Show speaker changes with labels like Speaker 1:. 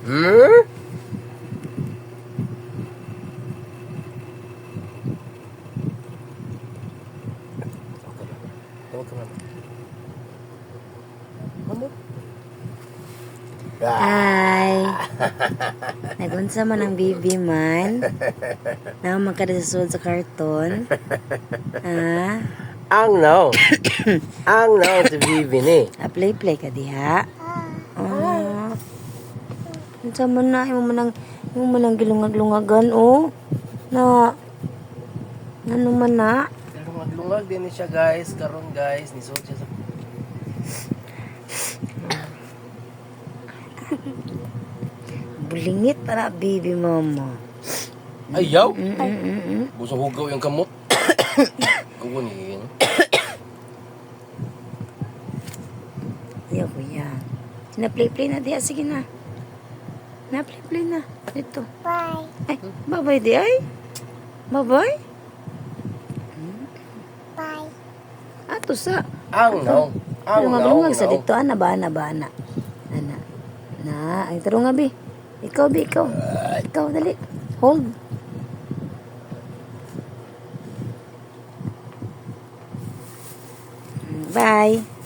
Speaker 1: Hmm? Tawag ka na. Ano?
Speaker 2: Hi. Nagunsa man ang bibi man. Naman ka sa sulod sa karton. Ah,
Speaker 1: Ang no. Ang no si Bibi ni.
Speaker 2: play ka diha. Oh. Unsa man na imo man ang gilungag-lungagan oh. Na ano man na?
Speaker 1: Lungag din ni siya guys. Karon guys, ni siya sa
Speaker 2: Bulingit para bibi mama.
Speaker 1: ayaw.
Speaker 2: Mm.
Speaker 1: Gusto hugaw yung kamot. Kukunin.
Speaker 2: Yo kuya. Na-play na diha sige na. Na-play na. Dito.
Speaker 3: Bye.
Speaker 2: Ay, bye-bye di ay. Bye-bye.
Speaker 3: Bye.
Speaker 2: Ato sa.
Speaker 1: Ang no. Ang no.
Speaker 2: Lungag-lungag sa
Speaker 1: no.
Speaker 2: dito. Ana ba? Ana. Ay, taro nga, Bi. Ikaw, Bi, ikaw. Ikaw, dali. Hold. Bye.